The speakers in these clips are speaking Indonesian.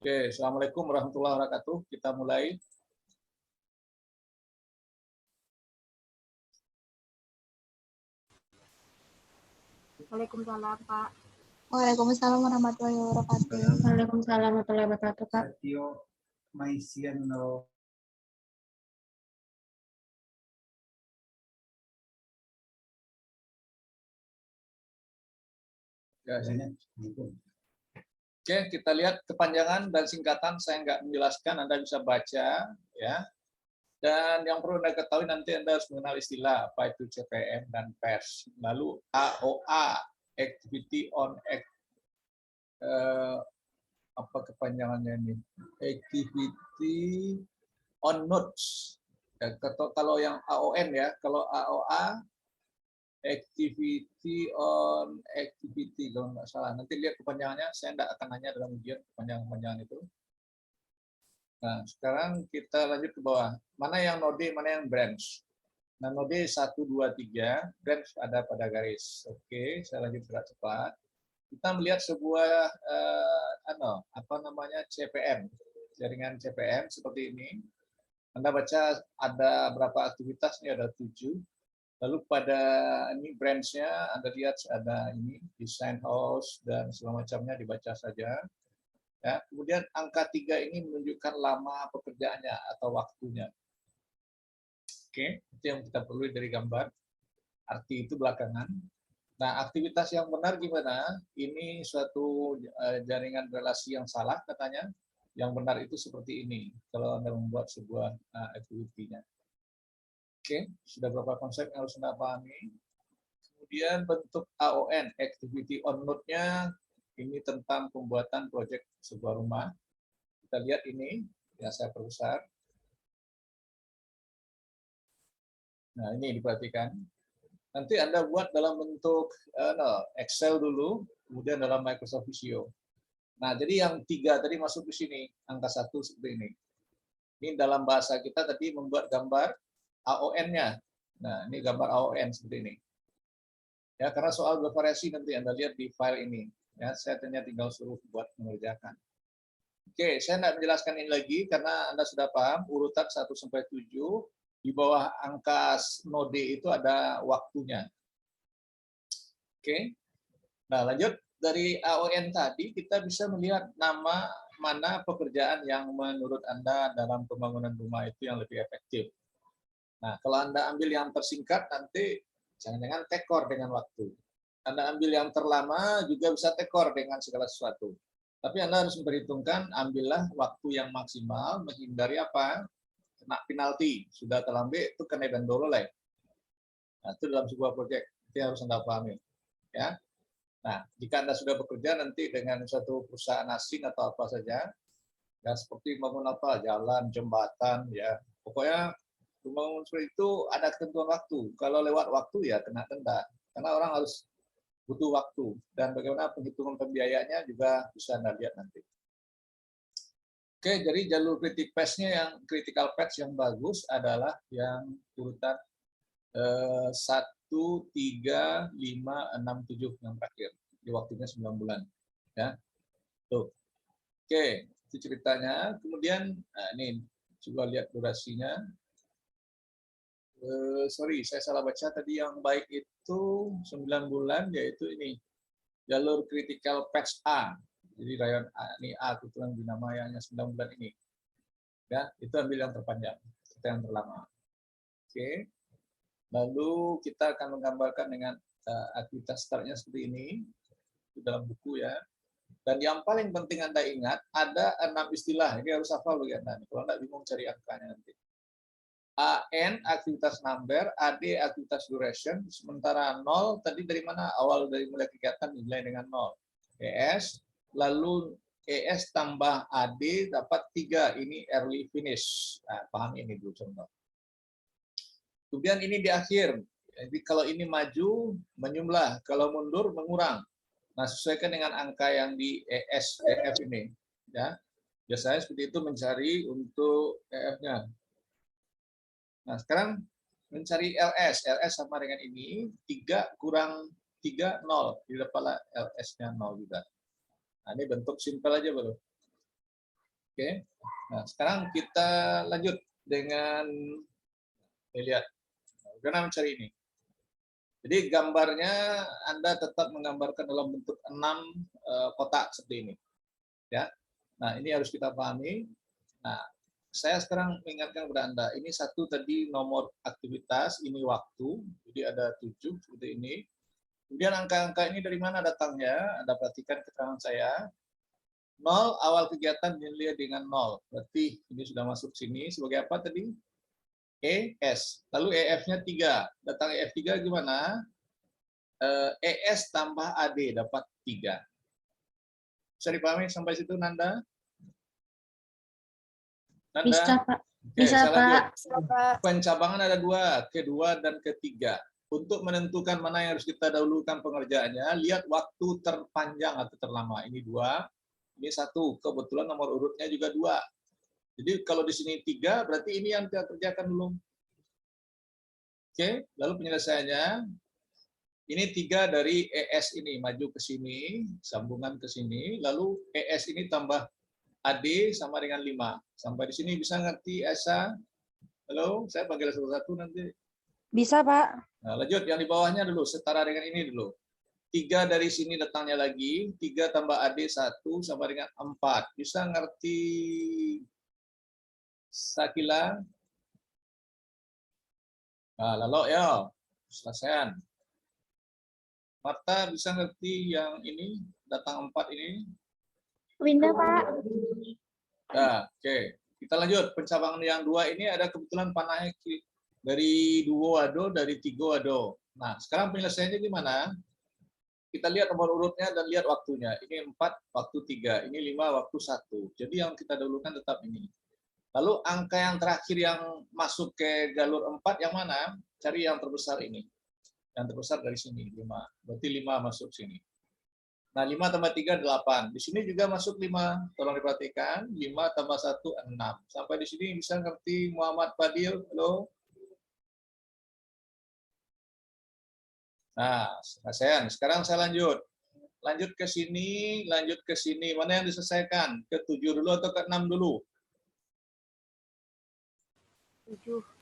Oke, Assalamualaikum warahmatullahi wabarakatuh. Kita mulai. Waalaikumsalam, Pak. Waalaikumsalam warahmatullahi wabarakatuh. Waalaikumsalam warahmatullahi wabarakatuh, Pak. Oke, kita lihat kepanjangan dan singkatan. Saya nggak menjelaskan, Anda bisa baca, ya. Dan yang perlu Anda ketahui nanti Anda harus mengenal istilah apa itu CPM dan PERS. Lalu AOA, Activity on apa kepanjangannya ini? Activity on Notes. Ya, kalau yang AON ya, kalau AOA Activity on Activity kalau nggak salah. Nanti lihat kepanjangannya, saya nggak akan nanya dalam ujian kepanjangan itu. Nah, sekarang kita lanjut ke bawah. Mana yang node, mana yang branch? Nah, node 1, 2, 3, branch ada pada garis. Oke, saya lanjut gerak cepat. Kita melihat sebuah CPM, jaringan CPM seperti ini. Anda baca ada berapa aktivitas, ini ada 7. Lalu pada ini branch-nya Anda lihat ada ini design house dan segala macamnya dibaca saja. Ya, kemudian angka 3 ini menunjukkan lama pekerjaannya atau waktunya. Oke, itu yang kita perlu dari gambar. Arti itu belakangan. Nah, aktivitas yang benar gimana? Ini suatu jaringan relasi yang salah katanya. Yang benar itu seperti ini. Kalau Anda membuat sebuah activity-nya. Oke, sudah berapa konsep yang harus Anda pahami? Kemudian bentuk AON, Activity on Node-nya, ini tentang pembuatan proyek sebuah rumah. Kita lihat ini, ya saya perbesar. Nah, ini diperhatikan. Nanti Anda buat dalam bentuk Excel dulu, kemudian dalam Microsoft Visio. Nah, jadi yang 3 tadi masuk ke sini, angka 1 seperti ini. Ini dalam bahasa kita tadi membuat gambar AON-nya. Nah, ini gambar AON seperti ini. Ya, karena soal bervariasi nanti Anda lihat di file ini. Ya, saya tinggal suruh buat mengerjakan. Oke, saya tidak menjelaskan ini lagi karena Anda sudah paham urutan 1 sampai 7 di bawah angka node itu ada waktunya. Oke. Nah, lanjut dari AON tadi kita bisa melihat mana pekerjaan yang menurut Anda dalam pembangunan rumah itu yang lebih efektif. Nah, kalau Anda ambil yang tersingkat nanti jangan-jangan tekor dengan waktu. Anda ambil yang terlama juga bisa tekor dengan segala sesuatu. Tapi Anda harus memperhitungkan, ambillah waktu yang maksimal, menghindari apa? Kena penalti. Sudah terlambat, itu kena dandololeh. Nah, itu dalam sebuah proyek. Itu harus Anda pahami. Ya. Nah, jika Anda sudah bekerja nanti dengan suatu perusahaan asing atau apa saja, ya seperti membangun apa? Jalan, jembatan, ya. Pokoknya membangun seperti itu ada ketentuan waktu. Kalau lewat waktu ya kena denda. Karena orang harus butuh waktu. Dan bagaimana penghitungan pembiayaannya juga bisa Anda lihat nanti. Oke, jadi jalur critical path yang bagus adalah yang urutan 1, 3, 5, 6, 7 yang terakhir. Di waktunya 9 bulan. Ya. Tuh. Oke, itu ceritanya. Kemudian, nah ini coba lihat durasinya. Sorry, saya salah baca tadi yang baik itu 9 bulan, yaitu ini jalur critical path A. Jadi rayon A, ini A kebetulan dinamanya 9 bulan ini. Ya, itu ambil yang terpanjang, kita yang terlama. Oke. Lalu kita akan menggambarkan dengan aktivitas startnya seperti ini di dalam buku ya. Dan yang paling penting Anda ingat ada 6 istilah. Ini harus hafal bagi Anda. Kalau Anda bingung cari angkanya nanti. AN aktivitas number, AD aktivitas duration, sementara 0 tadi dari mana? Awal dari mulai kegiatan dimulai dengan 0. ES, lalu ES tambah AD dapat 3, ini early finish. Nah, paham ini dulu contoh. Kemudian ini di akhir, jadi kalau ini maju, menjumlah, kalau mundur, mengurang. Nah, sesuaikan dengan angka yang di ES, EF ini. Ya. Biasanya seperti itu mencari untuk EF-nya. Nah, sekarang mencari LS. LS sama dengan ini, 3 kurang 3, 0. Di depan LS-nya 0 juga. Nah, ini bentuk simpel aja baru. Oke. Nah, sekarang kita lanjut dengan lihat. Bagaimana mencari ini? Jadi gambarnya Anda tetap menggambarkan dalam bentuk 6 kotak seperti ini. Ya. Nah, ini harus kita pahami. Nah, saya sekarang mengingatkan kepada Anda, ini satu tadi nomor aktivitas, ini waktu, jadi ada 7 seperti ini. Kemudian angka-angka ini dari mana datangnya? Anda perhatikan keterangan saya. 0 awal kegiatan dinilai dengan 0. Berarti ini sudah masuk sini sebagai apa tadi? ES. Lalu EF-nya 3. Datang EF3 gimana? ES tambah AD dapat 3. Bisa dipahami sampai situ, Nanda? Nanda? Bisa, Pak. Oke, Bisa, saya lanjut. Pak. Pencabangan ada 2, kedua dan ketiga. Untuk menentukan mana yang harus kita dahulukan pengerjaannya, lihat waktu terpanjang atau terlama. Ini 2, ini 1. Kebetulan nomor urutnya juga 2. Jadi kalau di sini 3, berarti ini yang kita kerjakan dulu. Oke, lalu penyelesaiannya, ini 3 dari ES ini, maju ke sini, sambungan ke sini, lalu ES ini tambah AD sama dengan 5. Sampai di sini bisa ngerti, Esa? Halo, saya panggil satu-satu nanti. Bisa, Pak. Nah, lanjut, yang di bawahnya dulu, setara dengan ini dulu. 3 dari sini datangnya lagi, 3 tambah AD 1 sama dengan 4. Bisa ngerti, Sakila? Nah, lalu ya, selesaian. Marta bisa ngerti yang ini, datang 4 ini? Winda, Pak. Nah, oke. Kita lanjut. Pencabangan yang 2 ini ada kebetulan panahnya dari 2 ado, dari 3 ado. Nah, sekarang penyelesaiannya gimana? Kita lihat nomor urutnya dan lihat waktunya. Ini 4, waktu 3. Ini 5, waktu 1. Jadi yang kita dahulukan tetap ini. Lalu angka yang terakhir yang masuk ke jalur 4 yang mana? Cari yang terbesar ini. Yang terbesar dari sini, 5. Berarti 5 masuk sini. Nah, 5 tambah 3, 8. Di sini juga masuk 5. Tolong diperhatikan. 5 tambah 1, 6. Sampai di sini bisa ngerti Muhammad Fadil? Halo? Nah, selesai. Sekarang saya lanjut. Lanjut ke sini, lanjut ke sini. Mana yang diselesaikan? Ke 7 dulu atau ke 6 dulu?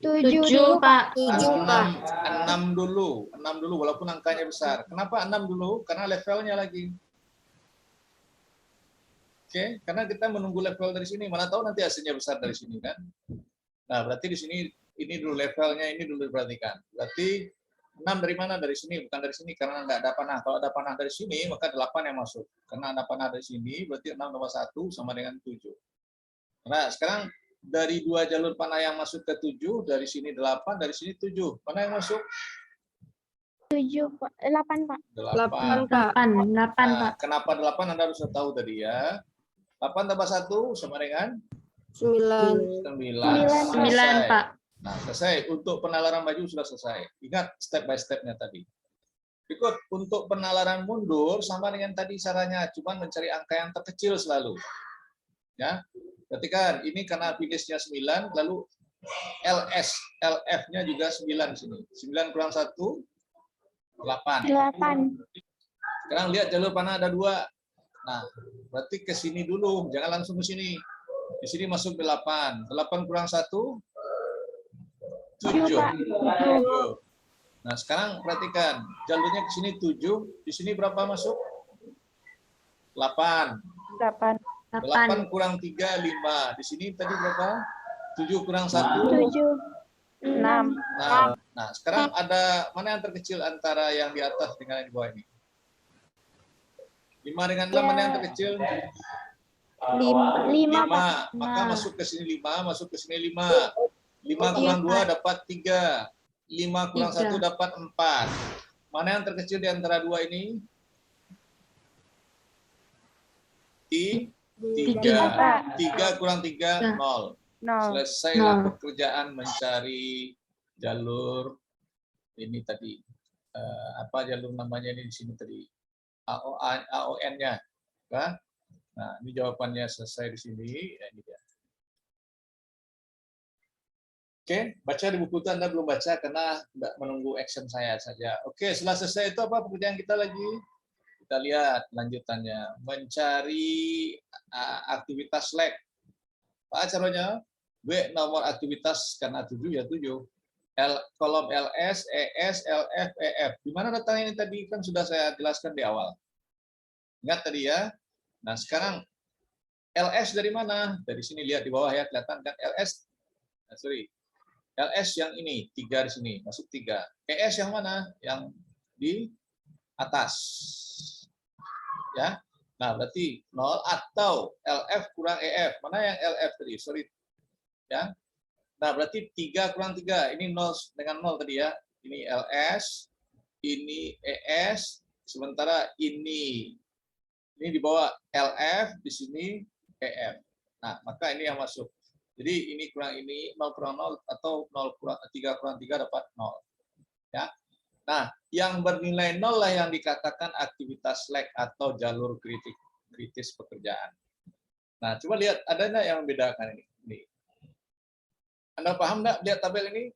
7 dulu, Pak. 6 dulu. 6 dulu, walaupun angkanya besar. Kenapa 6 dulu? Karena levelnya lagi. Oke, karena kita menunggu level dari sini. Mana tahu nanti hasilnya besar dari sini, kan? Nah, berarti di sini, ini dulu levelnya, ini dulu diperhatikan. Berarti 6 dari mana? Dari sini, bukan dari sini, karena nggak ada panah. Kalau ada panah dari sini, maka 8 yang masuk. Karena ada panah dari sini, berarti 6 tambah 1 sama dengan 7. Nah, sekarang dari 2 jalur panah yang masuk ke 7, dari sini 8, dari sini 7. Mana yang masuk? 7, Pak. 8, Pak. 8. 8, Nah, Pak. kenapa 8 Anda harus tahu tadi ya. 8 tambah 1 sama dengan 9. 9, Pak. Nah, selesai. Untuk penalaran maju sudah selesai. Ingat step by step-nya tadi. Berikut, untuk penalaran mundur sama dengan tadi caranya, cuma mencari angka yang terkecil selalu. Ya. Perhatikan, ini karena finishnya 9, lalu LF-nya juga 9 sini. 9 kurang 1, 8. 8. Sekarang lihat jalur panah ada 2. Nah, berarti ke sini dulu, jangan langsung ke sini. Di sini masuk 8. 8 kurang 1, 7. Nah, sekarang perhatikan, jalurnya ke sini 7, di sini berapa masuk? 8. 8 kurang 3, 5. Di sini tadi berapa? 7 kurang 1, 6. Nah, sekarang ada mana yang terkecil antara yang di atas dengan yang di bawah ini? 5 dengan 6, mana yang terkecil? 5, Pak. Maka masuk ke sini 5, masuk ke sini 5. 5 kurang 2 dapat 3. 5 kurang 1 dapat 4. Mana yang terkecil di antara 2 ini? 3. 3 kurang 3, 0. Selesailah pekerjaan mencari jalur ini tadi. Apa jalur namanya ini di sini tadi? AON-nya. Kan? Nah, ini jawabannya selesai di sini. Ya, ini dia. Oke, baca di buku itu Anda belum baca karena tidak menunggu action saya saja. Oke, setelah selesai itu apa pekerjaan kita lagi? Kita lihat lanjutannya. Mencari aktivitas lag. Pak caranya? B nomor aktivitas karena 7 ya 7. Kolom LS, ES, LF, EF. Di mana datang ini tadi kan sudah saya jelaskan di awal. Ingat tadi ya. Nah, sekarang LS dari mana? Dari sini lihat di bawah ya, kelihatan kan LS. LS yang ini, 3 di sini, masuk 3. ES yang mana? Yang di atas. Ya. Nah, berarti 0 atau LF kurang EF. Mana yang LF tadi? Sorry. Ya. Nah, berarti 3 kurang 3. Ini 0 dengan 0 tadi ya. Ini LS, ini ES, sementara ini di bawah LF, di sini EF. Nah, maka ini yang masuk. Jadi ini kurang ini, 0 kurang 0, atau 0 kurang 3 kurang 3 dapat 0. Ya. Nah, yang bernilai 0 lah yang dikatakan aktivitas lag atau jalur kritis pekerjaan. Nah, coba lihat, ada nggak yang membedakan ini? Anda paham nggak lihat tabel ini?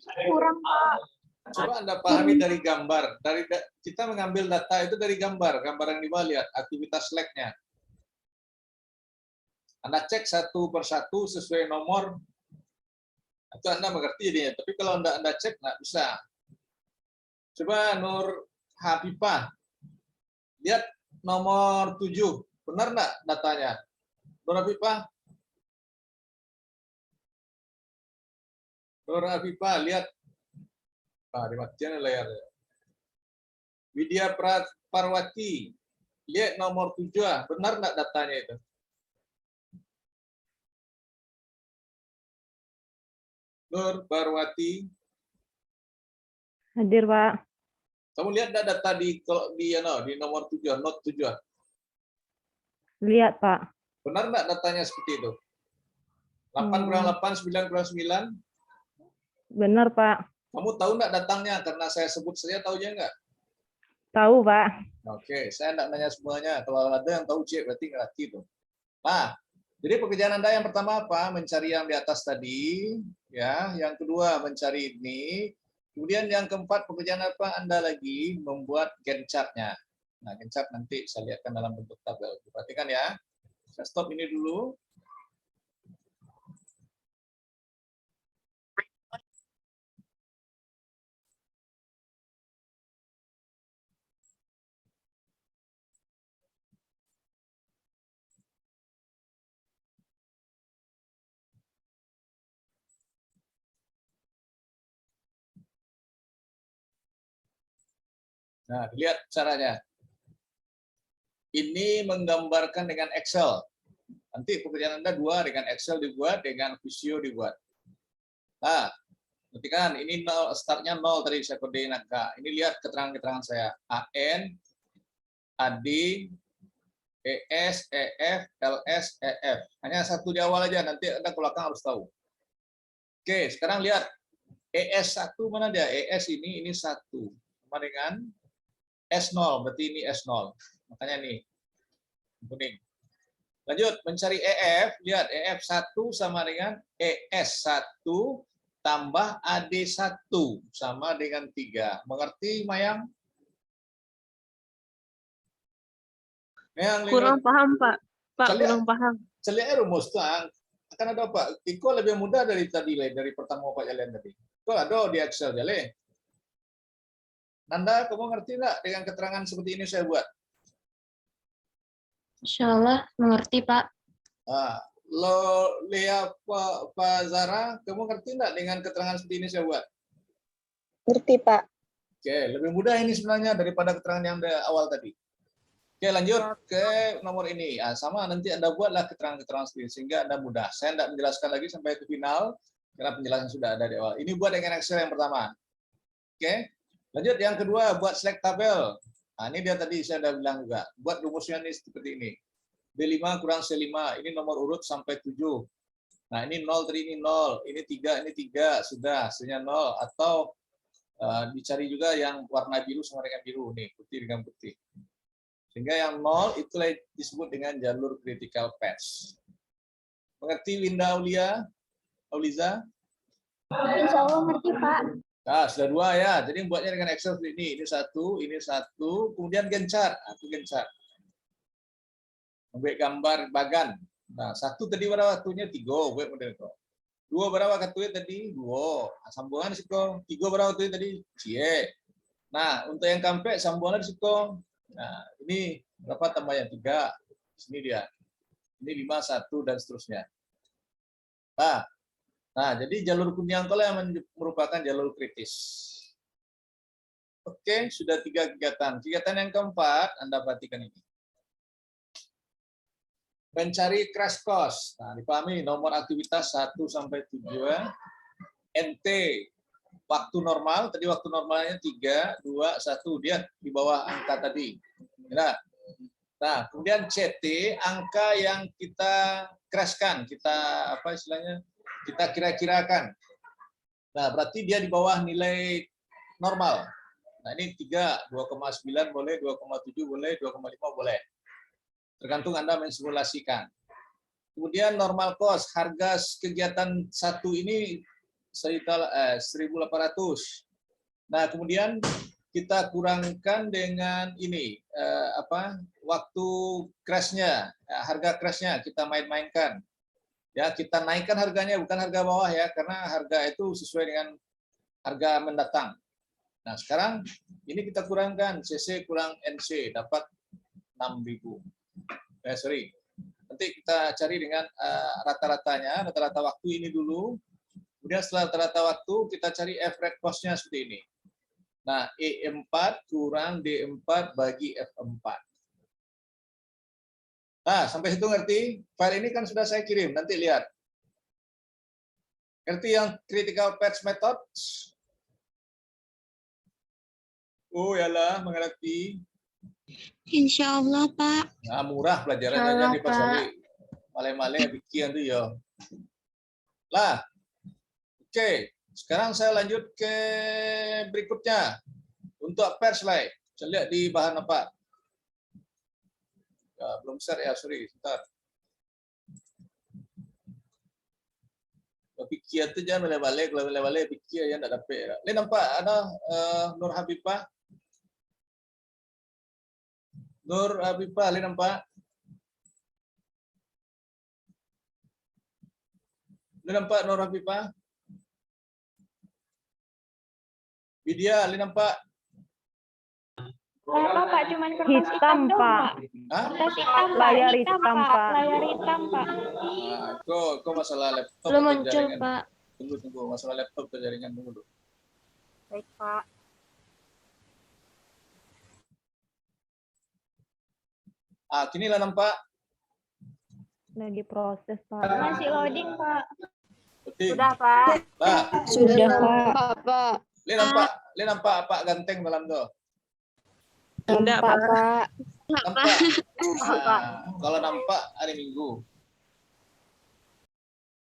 Kurang, Pak. Coba Anda pahami dari gambar. Kita mengambil data itu dari gambar yang di bawah, lihat aktivitas lag-nya. Anda cek satu persatu sesuai nomor, itu Anda mengerti jadinya. Tapi kalau Anda cek nggak bisa. Coba Nur Habibah, lihat nomor 7, benar nggak datanya? Nur Habibah, lihat. Dimatikan layarnya. Widya Parwati, lihat nomor 7, benar nggak datanya itu? Nur Parwati. Hadir, Pak. Kamu lihat nggak data di nomor 7, note 7? Lihat, Pak. Benar nggak datanya seperti itu? 8 kurang 8, 9 kurang 9? Benar, Pak. Kamu tahu nggak datangnya? Karena saya sebut saja, tahunya nggak? Tahu, Pak. Oke, saya nggak nanya semuanya. Kalau ada yang tahu C, berarti ngerti itu. Nah, jadi pekerjaan Anda yang pertama apa? Mencari yang di atas tadi, ya. Yang kedua mencari ini. Kemudian yang keempat pekerjaan apa? Anda lagi membuat Gantt chart-nya. Nah, Gantt chart nanti saya lihatkan dalam bentuk tabel. Perhatikan ya. Saya stop ini dulu. Nah, lihat caranya. Ini menggambarkan dengan Excel. Nanti pekerjaan Anda 2 dengan Excel dibuat, dengan Visio dibuat. Nah, perhatikan, ini 0, startnya 0 tadi saya kodein angka. Ini lihat keterangan-keterangan saya. AN, AD, ES, EF, LS, EF. Hanya satu di awal aja, nanti Anda ke belakang harus tahu. Oke, sekarang lihat. ES1 mana dia? ES ini 1. Sama dengan S0, berarti ini S0. Makanya nih, kuning. Lanjut, mencari EF. Lihat, EF1 sama dengan ES1 tambah AD1 sama dengan 3. Mengerti, Mayang? Kurang paham, Pak. Kurang paham. Celia rumus tuh akan ada Pak. Iko lebih mudah dari tadi, dari pertama Pak Jalian tadi. Iko ada di Excel Jale. Nanda, kamu ngerti nggak dengan keterangan seperti ini saya buat? Insya Allah mengerti, Pak. Nah, Lea Pak Zara, kamu ngerti nggak dengan keterangan seperti ini saya buat? Ngerti, Pak. Oke, lebih mudah ini sebenarnya daripada keterangan yang dari awal tadi. Oke, lanjut ke nomor ini. Nah, sama nanti Anda buatlah keterangan-keterangan seperti ini, sehingga Anda mudah. Saya tidak menjelaskan lagi sampai ke final, karena penjelasan sudah ada di awal. Ini buat dengan Excel yang pertama. Oke, lanjut yang kedua, buat select tabel. Nah, ini dia tadi saya sudah bilang juga. Buat rumusnya ini seperti ini. B5 kurang C5, ini nomor urut sampai 7. Nah, ini 0, tadi ini 0. Ini 3, ini 3. Sudah, hasilnya 0. Atau dicari juga yang warna biru sama dengan biru. Nih, putih dengan putih. Sehingga yang 0 itu disebut dengan jalur critical path. Mengerti Winda Auliza? Insya Allah ngerti, Pak. Nah, sudah 2 ya. Jadi buatnya dengan Excel seperti ini. Ini 1, kemudian Gantt chart. Nah, itu Gantt chart. Ambil gambar bagan. Nah, satu tadi berapa waktunya? 3, buat model itu. 2 berapa waktunya tadi? 2. Nah, sambungan di situ. 3 berapa waktunya tadi? Cie. Nah, untuk yang kampek sambungan di situ. Nah, ini berapa tambahnya? 3. Sini dia. Ini 5, 1 dan seterusnya. Nah, jadi jalur kuning tol yang merupakan jalur kritis. Oke, sudah 3 kegiatan. Kegiatan yang keempat, Anda perhatikan ini. Mencari crash course. Nah, dipahami nomor aktivitas 1 sampai 7. NT waktu normal, tadi waktu normalnya 3, 2, 1, dia di bawah angka tadi. Nah, kemudian CT angka yang kita crashkan, kita apa istilahnya? Kita kira-kirakan. Nah, berarti dia di bawah nilai normal. Nah, ini 3, 2,9 boleh, 2,7 boleh, 2,5 boleh. Tergantung Anda mensimulasikan. Kemudian normal cost, harga kegiatan 1 ini 1.800. Nah, kemudian kita kurangkan dengan ini waktu crashnya, harga crashnya kita main-mainkan. Ya, kita naikkan harganya, bukan harga bawah ya, karena harga itu sesuai dengan harga mendatang. Nah, sekarang ini kita kurangkan CC kurang NC dapat 6.000. Nanti kita cari dengan rata-ratanya, rata-rata waktu ini dulu. Kemudian setelah rata-rata waktu kita cari average cost-nya seperti ini. Nah, E4 kurang D4 bagi F4. Nah, sampai situ ngerti? File ini kan sudah saya kirim, nanti lihat. Ngerti yang critical path method? Oh, yalah, mengerti. Insya Allah, Pak. Nah, murah pelajarannya di Pasali. Male-male bikin tuh ya. Lah, oke. Sekarang saya lanjut ke berikutnya. Untuk per slide. Saya lihat di bahan apa? Ya, belum share ya, sorry. Sebentar. Pikir tu jangan balik-balik, kalau balik-balik pikir yang tak dapat. Ini nampak ada Nur Habibah. Nur Habibah, lihat nampak? Lihat nampak Nur Habibah? Vidya, lihat nampak? Apa, Pak? Cuman kertas Hitam, Pak. Hah? Kertas hitam, Pak. Layar hitam, Pak. Layar hitam, Pak. Nah, kok masalah laptop Belum atau muncul, jaringan? Pak. Tunggu, masalah laptop atau jaringan dulu. Baik, Pak. Kini lah nampak? Lagi proses, Pak. Masih loading, Pak. Betul. Sudah, Pak. Nah, Sudah, Pak. lihat nampak Pak Ganteng dalam tuh? Nampak, Pak. Nampak? Nah, kalau nampak hari Minggu.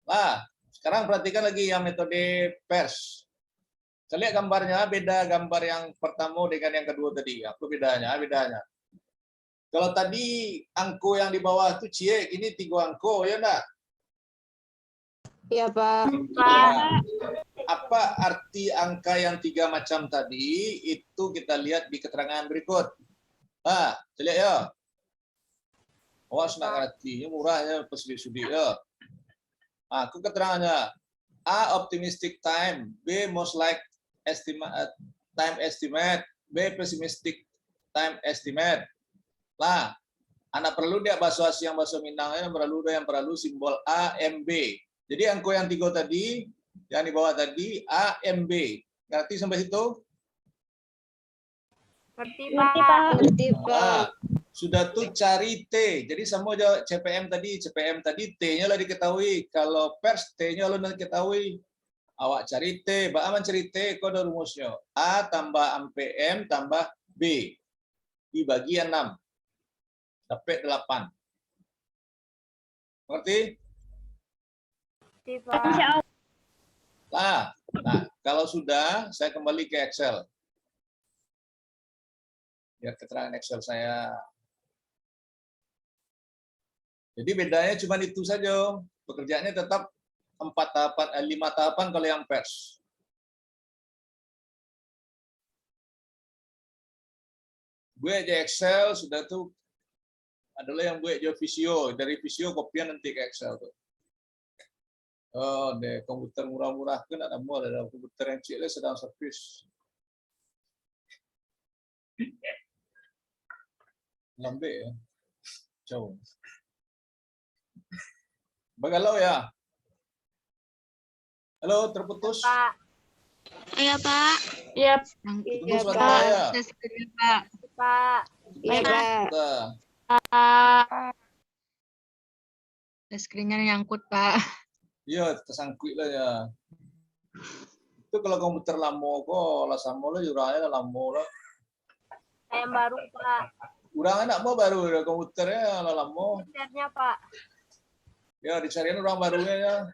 Nah, sekarang perhatikan lagi yang metode pers. Saya lihat gambarnya, beda gambar yang pertama dengan yang kedua tadi. Apa bedanya? Kalau tadi angko yang di bawah itu cie, ini 3 angko, ya enggak? Iya, Pak. Nah, apa arti angka yang 3 macam tadi? Itu kita lihat di keterangan berikut. Nah, lihat ya. Awas nak ngerti, ini murahnya pesudi ya. Nah, ke keterangannya. A optimistic time, B most like time estimate, B pessimistic time estimate. Nah, anak perlu dia bahasa yang bahasa Minangnya yang perlu simbol A, M, B. Jadi angko yang 3 tadi, yang di bawah tadi A, M, B. Ngerti sampai situ? Ngerti, Pak. Ngerti, Pak. Nah, sudah tuh cari T. Jadi sama aja CPM tadi T-nya lah diketahui. Kalau pers T-nya lo diketahui. Awak cari T, Mbak cari T, kode rumusnya. A tambah AMPM tambah B. Dibagi 6. Dapat 8. Ngerti? Nah, kalau sudah, saya kembali ke Excel. Lihat keterangan Excel saya. Jadi bedanya cuma itu saja. Pekerjaannya tetap 5 tahapan kalau yang pers. Gue aja Excel sudah tuh adalah yang buat jauh Visio. Dari Visio kopian nanti ke Excel tuh. Oh, deh komputer murah-murah kan ada mau ada komputer yang cilik sedang servis. Lambe ya. Jauh. Bagalau ya. Halo, terputus. Pak. Iya, Pak. Iya. Putus Pak. suara ya. Saya sekalian, Pak. Pak. Iya, Pak. Nah, Saya screen-nya nyangkut, Pak. iya, tersangkut lah ya. Itu kalau komputer lama kok, lah sama lo jurangnya lama lah. Saya yang baru, Pak. Urang enak mau baru ada komputernya lah lama. Share-nya, Pak. Ya dicariin orang barunya ya.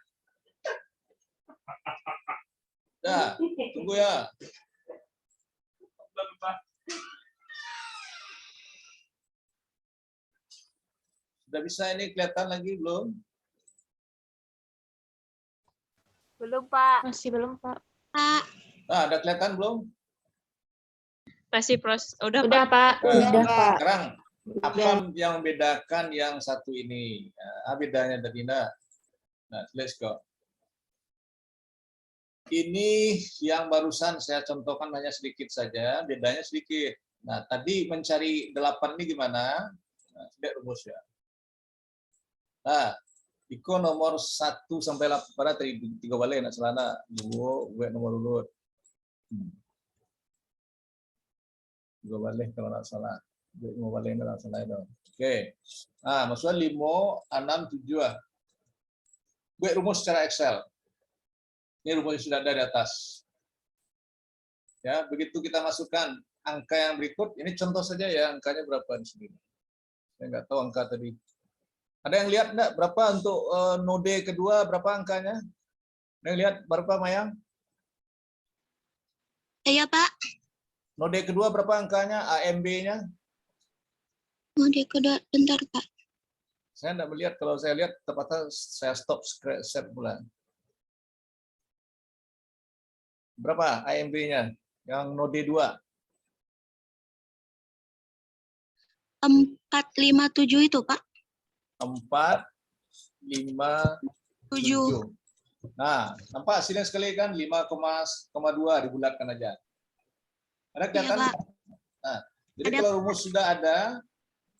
Dah, tunggu ya. Sudah bisa ini kelihatan lagi belum? Belum, Pak. Masih belum, Pak. Pak. Nah, ada kelihatan belum? Masih proses. Udah, Udah, Pak. Nah, Udah, Pak. sekarang apa yang membedakan yang satu ini? Nah, bedanya tadi nah. Nah, let's go. Ini yang barusan saya contohkan hanya sedikit saja, bedanya sedikit. Nah, tadi mencari 8 ini gimana? Nah, lihat rumus ya. Nah, Iko nomor 1 sampai 8 pada tadi 3 balik nak celana, dua nomor urut. 3 balik kalau nak salah. 5 balik kalau nak salah itu. Oke. Nah, maksudnya 5, 6, 7. Buat rumus secara Excel. Ini rumus sudah ada di atas. Ya, begitu kita masukkan angka yang berikut, ini contoh saja ya, angkanya berapa di sini. Saya nggak tahu angka tadi. Ada yang lihat enggak berapa untuk node kedua, berapa angkanya? Ada yang lihat berapa, Mayang? Iya, Pak. Node kedua berapa angkanya, AMB-nya? Mode kedua, bentar, Pak. Saya enggak melihat, kalau saya lihat tepatnya saya stop share bulan. Berapa AMB-nya? Yang node 2? 457 itu, Pak. 4, 5, 7. 7. Nah, nampak hasilnya sekali kan 5,2 dibulatkan aja. Ada kelihatan? Iya, Pak. Nah, jadi Ada. kalau rumus sudah ada,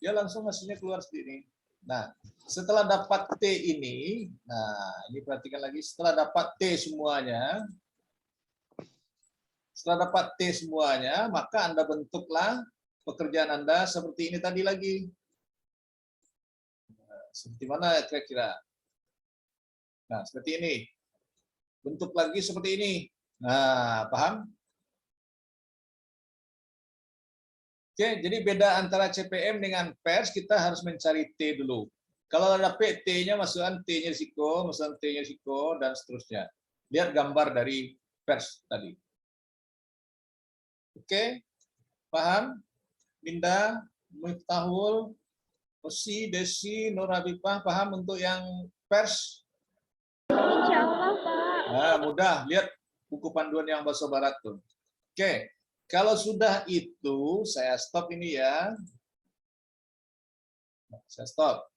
dia langsung hasilnya keluar seperti ini. Nah, setelah dapat T ini, nah ini perhatikan lagi, setelah dapat T semuanya, maka Anda bentuklah pekerjaan Anda seperti ini tadi lagi. Seperti mana kira-kira? Nah, seperti ini. Bentuk lagi seperti ini. Nah, paham? Oke, jadi beda antara CPM dengan pers, kita harus mencari T dulu. Kalau ada T-nya, masukkan T-nya risiko, masukkan T-nya risiko, dan seterusnya. Lihat gambar dari pers tadi. Oke, paham? Linda, Miftahul, Osi, Desi, Nur Habibah, paham untuk yang pers? Insya Allah, Pak. Nah, mudah. Lihat buku panduan yang bahasa barat tuh. Oke, kalau sudah itu, saya stop ini ya. Saya stop.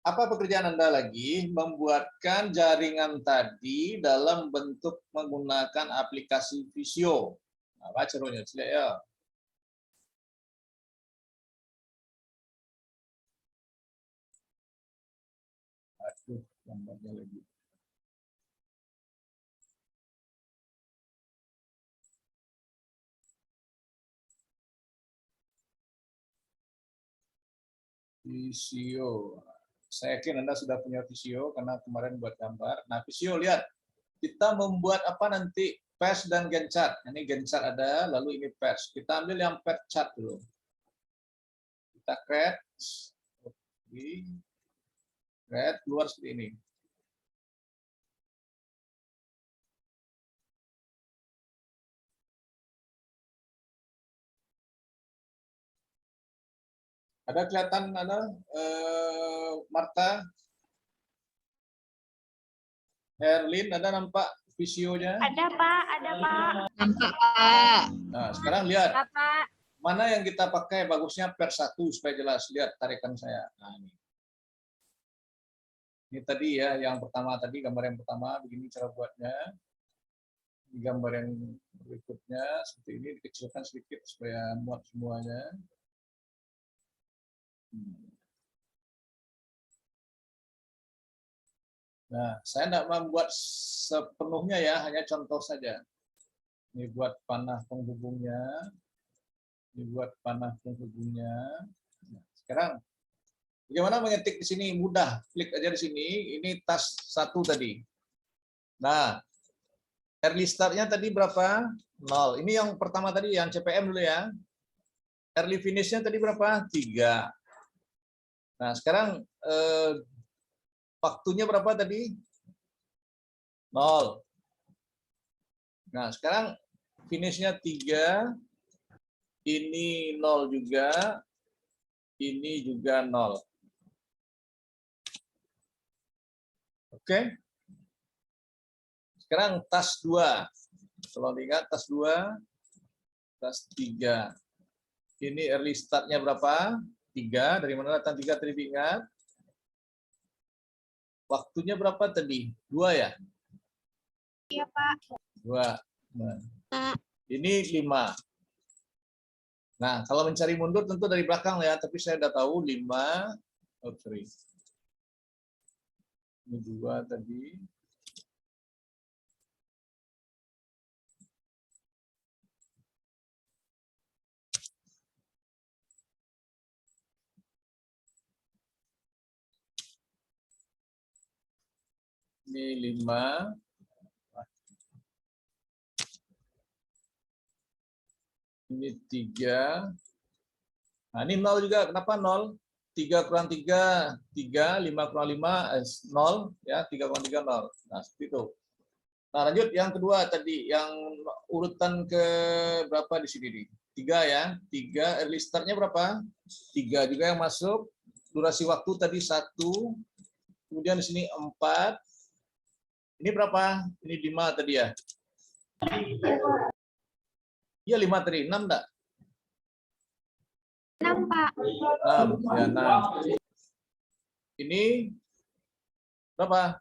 Apa pekerjaan Anda lagi? Membuatkan jaringan tadi dalam bentuk menggunakan aplikasi Visio. Nah, baca rumusnya, silakan ya. Aduh, gambarnya lagi. Visio. Saya yakin Anda sudah punya Visio karena kemarin buat gambar. Nah, Visio lihat. Kita membuat apa nanti? Pers dan Gantt chart. Ini Gantt chart ada, lalu ini pers. Kita ambil yang pers chart dulu. Kita create. Create, keluar seperti ini. Ada kelihatan Marta? Herlin, ada nampak visionya? Ada, Pak. Ada, Pak. Nampak, Pak. Nah, sekarang lihat. Ada, Pak. Mana yang kita pakai bagusnya per 1 supaya jelas. Lihat tarikan saya. Nah, ini. Ini tadi ya, yang pertama tadi, gambar yang pertama, begini cara buatnya. Di gambar yang berikutnya, seperti ini, dikecilkan sedikit supaya muat semuanya. Nah, saya tidak membuat sepenuhnya ya, hanya contoh saja. Ini buat panah penghubungnya. Dibuat panah penghubungnya. Nah, sekarang bagaimana mengetik di sini? Mudah, klik aja di sini. Ini tas 1 tadi. Nah, early start-nya tadi berapa? 0. Ini yang pertama tadi, yang CPM dulu ya. Early finish-nya tadi berapa? 3. Nah, sekarang waktunya berapa tadi? 0. Nah, sekarang finish-nya 3. Ini 0 juga, ini juga 0. Oke. Sekarang tas 2. Kalau diingat tas 2, tas 3. Ini early start-nya berapa? 3. Dari mana datang 3 tadi diingat? Waktunya berapa tadi? 2 ya? Iya, Pak. 2. Nah, ini 5. Nah, kalau mencari mundur tentu dari belakang ya, tapi saya udah tahu 5. Oh, sorry. Ini 2 tadi. Ini 5. Ini 3. Nah, ini 0 juga. Kenapa 0? 3 kurang 3, 3. 5 kurang 5, 0. Ya, 3 kurang 3, 0. Nah, seperti itu. Nah, lanjut yang kedua tadi. Yang urutan ke berapa di sini nih? 3 ya. 3, early start-nya berapa? 3 juga yang masuk. Durasi waktu tadi 1. Kemudian di sini 4. Ini berapa? Ini 5 tadi ya. Iya 5 tadi, 6 enggak? 6, Pak. 6, ya 6. Ini berapa?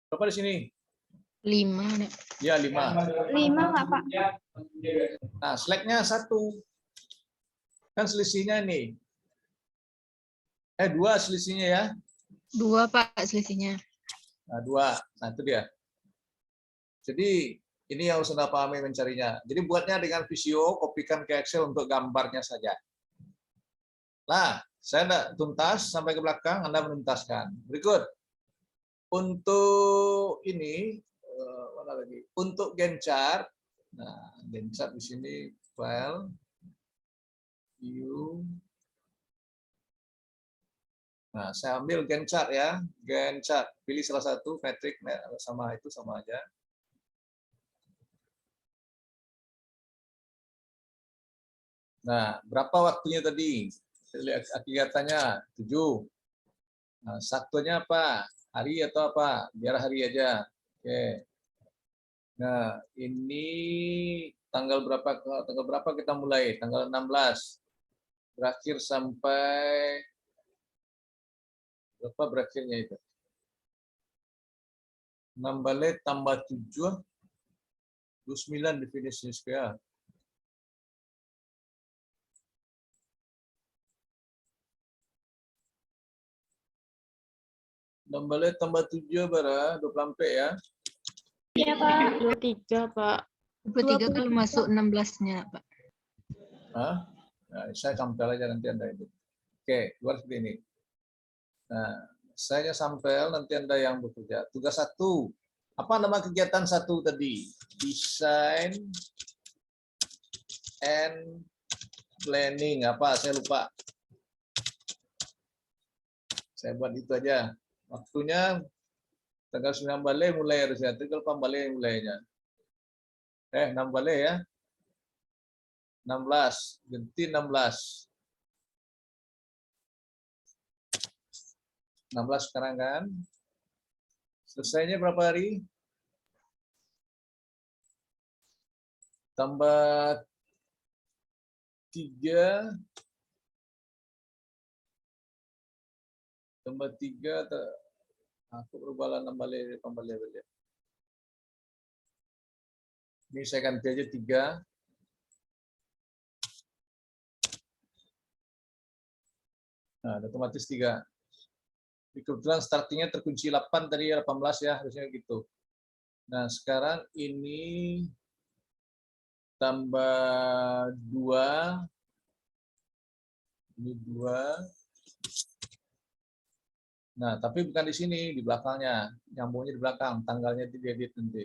Berapa di sini? 5. Ya 5. 5 nggak, Pak? Nah, slack-nya 1. Kan selisihnya ini. 2 selisihnya ya. 2, Pak, selisihnya. Nah, 2. Nah, itu dia. Jadi ini yang harus Anda pahami mencarinya. Jadi buatnya dengan Visio, kopikan ke Excel untuk gambarnya saja. Nah, saya tidak tuntas sampai ke belakang, Anda menuntaskan. Berikut. Untuk ini, mana lagi? Untuk Gantt chart. Nah, Gantt chart di sini file, view. Nah, saya ambil Gantt chart ya, Gantt chart. Pilih salah satu, metrik sama itu sama aja. Nah, berapa waktunya tadi? Kegiatannya 7. Nah, satunya apa? Hari atau apa? Biar hari aja. Oke. Nah, ini tanggal berapa kita mulai? Tanggal 16. Berakhir sampai berapa berakhirnya itu? 6 balik tambah 7, 29 di finishing square. 6 balik tambah 7 berapa? 24 ya? Iya, Pak. 23, Pak. 23 kalau masuk 16-nya, Pak. Hah? Nah, saya sampel aja nanti Anda itu. Oke, keluar seperti ini. Nah, saya sampel, nanti Anda yang bekerja. Tugas 1. Apa nama kegiatan 1 tadi? Design and planning. Apa? Saya lupa. Saya buat itu aja. Waktunya tanggal 9 balik mulai harusnya. Tanggal 8 balik mulainya. 6 balik ya. 16. Ganti 16. 16 sekarang kan. Selesainya berapa hari? tambah 3 tambah 3 aku berubah balik. Ini saya ganti aja 3. Nah, otomatis 3. Kebetulan startingnya terkunci 8 tadi, 18 ya, harusnya gitu. Nah, sekarang ini tambah 2. Ini 2. Nah, tapi bukan di sini, di belakangnya. Nyambungnya di belakang, tanggalnya diedit nanti.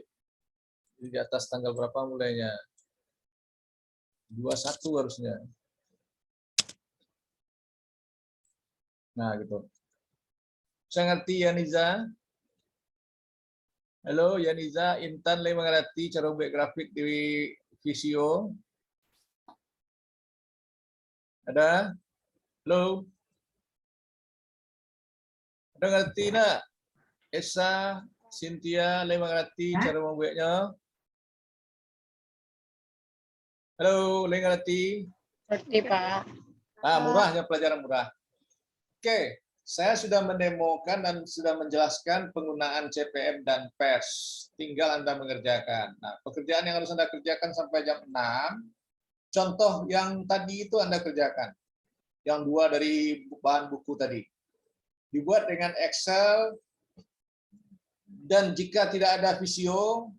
Jadi di atas tanggal berapa mulainya? 21 harusnya. Nah, gitu. Saya ngerti ya, Niza? Halo, ya Niza, Intan lagi mengerti cara buat grafik di Visio. Ada? Halo? Ada ngerti nak? Esa, Cynthia, lagi mengerti cara membuatnya? Halo, lagi ngerti? Ngerti, Pak. Ah, murahnya pelajaran murah. Oke. Saya sudah mendemokan dan sudah menjelaskan penggunaan CPM dan PERS. Tinggal Anda mengerjakan. Nah, pekerjaan yang harus Anda kerjakan sampai jam 6, contoh yang tadi itu Anda kerjakan. Yang 2 dari bahan buku tadi. Dibuat dengan Excel, dan jika tidak ada Visio,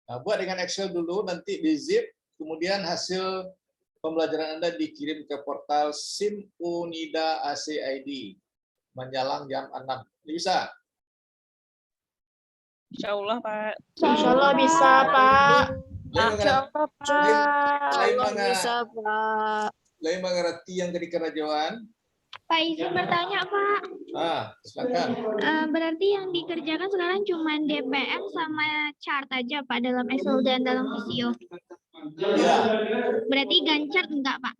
nah, buat dengan Excel dulu, nanti di zip, kemudian hasil pembelajaran Anda dikirim ke portal SIM Unida ACID. Menjelang jam 6. Ini bisa? Insya Allah, Pak. Insya Allah bisa, Pak. Lain mengerti yang dari kerajaan? Pak izin bertanya, Pak. Silakan. Berarti yang dikerjakan sekarang cuma DPM sama chart aja, Pak, dalam Excel dan dalam Visio. Iya. Berarti Gantt enggak, Pak?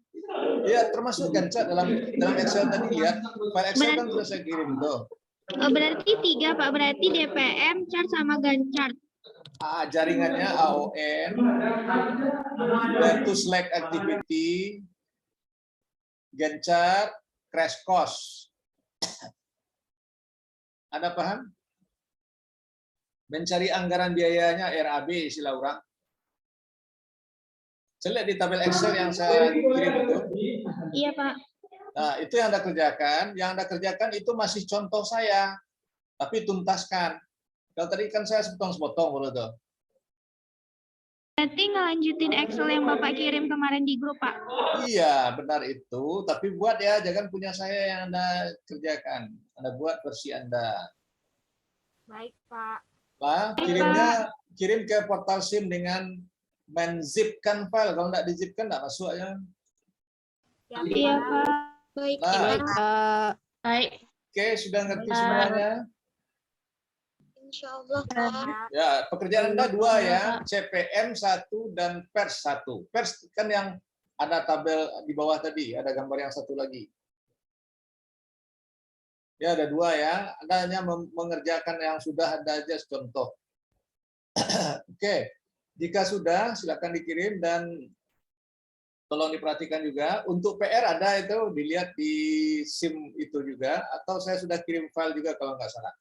Iya, termasuk Gantt dalam Excel tadi, lihat. File Excel kan sudah saya kirim tuh. Berarti 3, Pak. Berarti DPM, chart sama Gantt. Jaringannya AON, dan to select activity, Gantt chart, crash course. Anda paham? Mencari anggaran biayanya RAB, istilah orang. Saya lihat di tabel Excel yang saya kirim itu. Iya, Pak. Nah, itu yang Anda kerjakan. Yang Anda kerjakan itu masih contoh saya. Tapi tuntaskan. Kalau tadi kan saya sepotong-sepotong. Berarti ngelanjutin Excel yang Bapak kirim kemarin di grup, Pak? Iya, benar itu. Tapi buat ya, jangan punya saya yang Anda kerjakan. Anda buat versi Anda. Baik, Pak. Nah, kirim ke portal SIM dengan menzipkan file. Kalau nggak dizipkan, nggak masuk ya. Iya, Pak. Baik, Nah, Baik. oke, sudah ngerti semuanya? Insya Allah, Pak. Ya, pekerjaan Anda 2 ya, CPM 1 dan PERS 1. PERS kan yang ada tabel di bawah tadi, ada gambar yang satu lagi. Ya, ada 2 ya. Anda hanya mengerjakan yang sudah ada aja contoh. Oke, jika sudah, silakan dikirim dan tolong diperhatikan juga. Untuk PR ada itu, dilihat di SIM itu juga, atau saya sudah kirim file juga kalau nggak salah.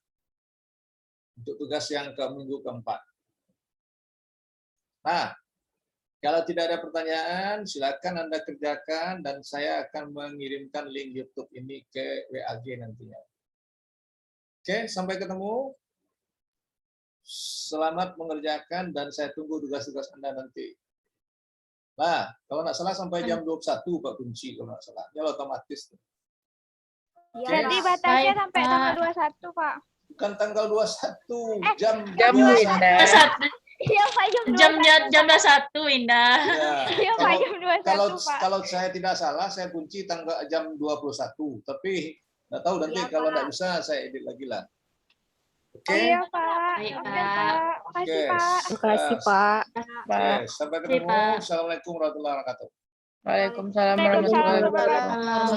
Untuk tugas yang ke minggu keempat. Nah, kalau tidak ada pertanyaan, silakan Anda kerjakan dan saya akan mengirimkan link YouTube ini ke WAG nantinya. Oke, sampai ketemu. Selamat mengerjakan dan saya tunggu tugas-tugas Anda nanti. Nah, kalau nggak salah sampai jam 21 Pak kunci kalau nggak salah. Ya otomatis. Berarti batasnya sampai tanggal 21, Pak. Bukan tanggal 21, jam Indah. Iya, Pak, jam 21, Indah. Ya, Iya, Pak, jam 21, Pak. kalau saya tidak salah, saya kunci tanggal jam 21. Tapi nggak tahu nanti Iya, kalau Pak. nggak bisa saya edit lagi lah. Oke. Iya, Pak. Baik, Oke, Pak. Makasih, Oke. Pak. Makasih, Pak. Oke, sampai ketemu. Pak. Assalamualaikum warahmatullahi wabarakatuh. Waalaikumsalam warahmatullahi wabarakatuh.